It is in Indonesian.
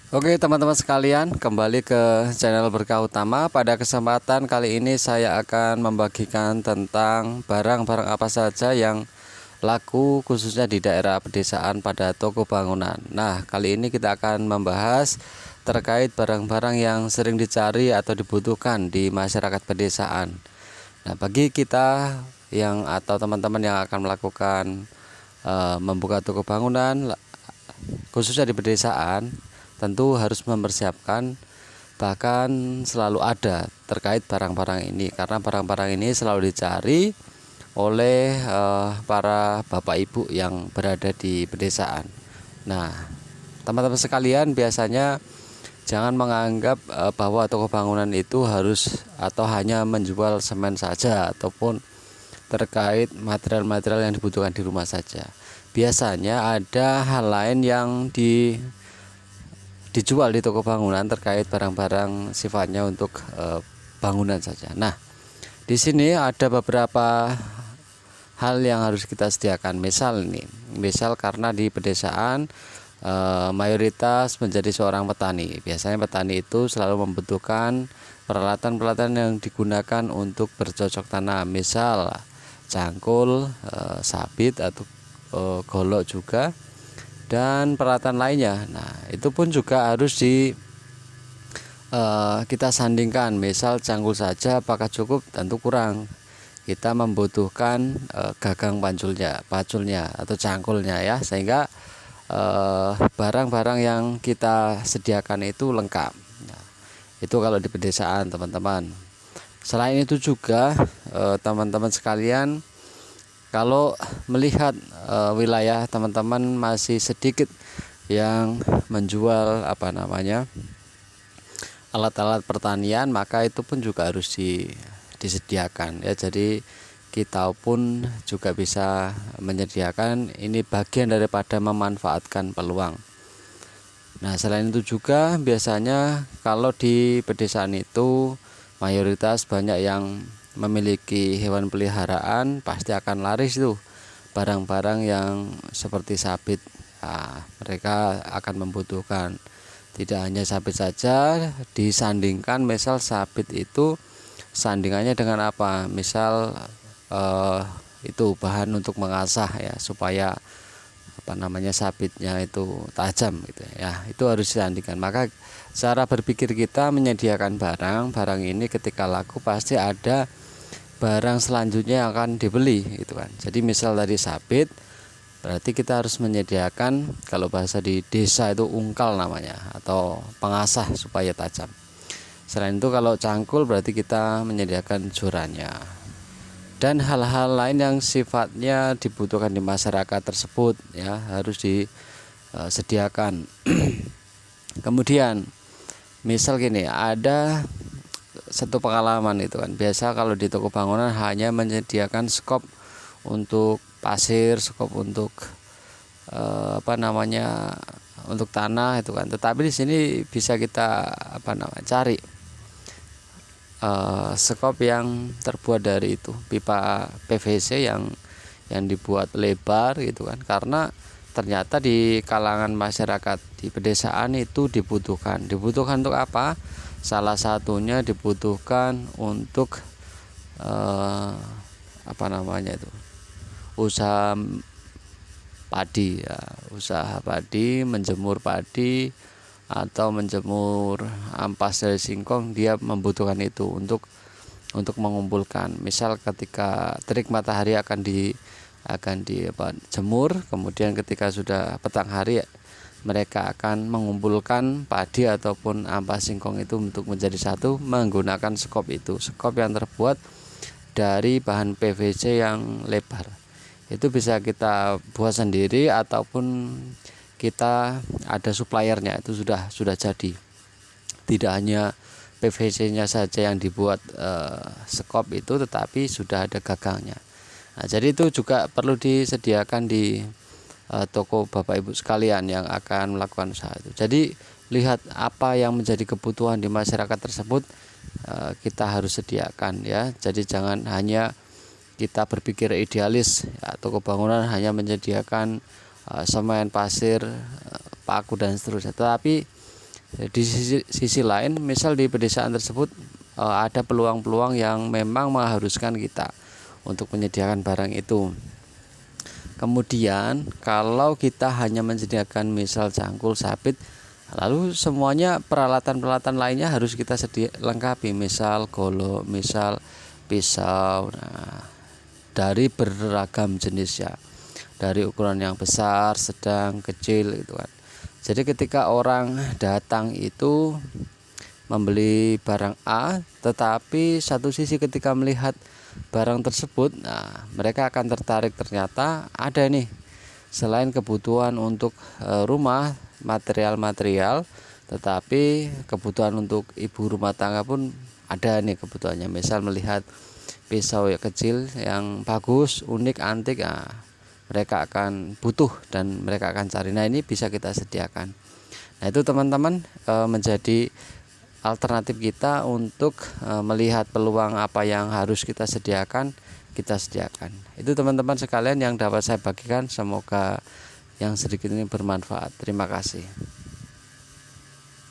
Oke teman-teman sekalian, kembali ke channel Berkah Utama. Pada kesempatan kali ini saya akan membagikan tentang barang-barang apa saja yang laku khususnya di daerah pedesaan pada toko bangunan. Nah, kali ini kita akan membahas terkait barang-barang yang sering dicari atau dibutuhkan di masyarakat pedesaan. Nah, bagi kita yang atau teman-teman yang akan melakukan membuka toko bangunan khususnya di pedesaan, tentu harus mempersiapkan, bahkan selalu ada terkait barang-barang ini, karena barang-barang ini selalu dicari oleh para bapak ibu yang berada di pedesaan. Nah, teman-teman sekalian, biasanya jangan menganggap bahwa toko bangunan itu harus atau hanya menjual semen saja ataupun terkait material-material yang dibutuhkan di rumah saja. Biasanya ada hal lain yang dijual di toko bangunan terkait barang-barang sifatnya untuk bangunan saja. Nah, di sini ada beberapa hal yang harus kita sediakan. Misal karena di pedesaan mayoritas menjadi seorang petani. Biasanya petani itu selalu membutuhkan peralatan-peralatan yang digunakan untuk bercocok tanam. Misal cangkul, sabit atau golok juga, dan peralatan lainnya. Nah, itu pun juga harus kita sandingkan. Misal cangkul saja apakah cukup? Tentu kurang. Kita membutuhkan gagang paculnya atau cangkulnya ya, sehingga barang-barang yang kita sediakan itu lengkap. Nah, itu kalau di pedesaan, teman-teman. Selain itu juga teman-teman sekalian, kalau melihat wilayah teman-teman masih sedikit yang menjual alat-alat pertanian, maka itu pun juga harus disediakan ya. Jadi kita pun juga bisa menyediakan, ini bagian daripada memanfaatkan peluang. Nah, selain itu juga biasanya kalau di pedesaan itu mayoritas banyak yang memiliki hewan peliharaan, pasti akan laris itu barang-barang yang seperti sabit. Nah, mereka akan membutuhkan tidak hanya sabit saja, disandingkan. Misal sabit itu sandingannya dengan apa? Misal itu bahan untuk mengasah ya, supaya sabitnya itu tajam gitu ya, itu harus disandingkan. Maka cara berpikir kita menyediakan barang ini ketika laku pasti ada barang selanjutnya yang akan dibeli gitu kan. Jadi misal tadi sabit, berarti kita harus menyediakan, kalau bahasa di desa itu ungkal namanya, atau pengasah supaya tajam. Selain itu kalau cangkul berarti kita menyediakan jorannya, dan hal-hal lain yang sifatnya dibutuhkan di masyarakat tersebut ya, harus disediakan. Kemudian misal gini, ada satu pengalaman itu kan, biasa kalau di toko bangunan hanya menyediakan skop untuk pasir, skop untuk untuk tanah itu kan. Tetapi di sini bisa kita cari skop yang terbuat dari itu pipa PVC yang dibuat lebar gitu kan, karena ternyata di kalangan masyarakat di pedesaan itu dibutuhkan untuk apa? Salah satunya dibutuhkan untuk usaha padi ya, usaha padi, menjemur padi atau menjemur ampas dari singkong. Dia membutuhkan itu untuk mengumpulkan. Misal ketika terik matahari akan jemur, kemudian ketika sudah petang hari mereka akan mengumpulkan padi ataupun ampas singkong itu untuk menjadi satu menggunakan skop yang terbuat dari bahan PVC yang lebar. Itu bisa kita buat sendiri ataupun kita ada suppliernya, itu sudah jadi. Tidak hanya PVC-nya saja yang dibuat skop itu, tetapi sudah ada gagangnya. Nah, jadi itu juga perlu disediakan di toko Bapak Ibu sekalian yang akan melakukan usaha itu. Jadi lihat apa yang menjadi kebutuhan di masyarakat tersebut, kita harus sediakan ya. Jadi jangan hanya kita berpikir idealis ya, toko bangunan hanya menyediakan semen, pasir, paku dan seterusnya. Tetapi Di sisi lain, misal di pedesaan tersebut ada peluang-peluang yang memang mengharuskan kita untuk menyediakan barang itu. Kemudian kalau kita hanya menyediakan misal cangkul, sabit, lalu semuanya peralatan-peralatan lainnya harus kita lengkapi, misal golok, misal pisau, dari beragam jenis ya, dari ukuran yang besar, sedang, kecil gitu kan. Jadi ketika orang datang itu membeli barang A, tetapi satu sisi ketika melihat barang tersebut, mereka akan tertarik, ternyata ada nih selain kebutuhan untuk rumah, material-material, tetapi kebutuhan untuk ibu rumah tangga pun ada nih kebutuhannya. Misal melihat pisau yang kecil yang bagus, unik, antik, mereka akan butuh dan mereka akan cari. Nah, ini bisa kita sediakan. Nah, itu teman-teman menjadi alternatif kita untuk melihat peluang apa yang harus kita sediakan, kita sediakan. Itu teman-teman sekalian yang dapat saya bagikan, semoga yang sedikit ini bermanfaat. Terima kasih.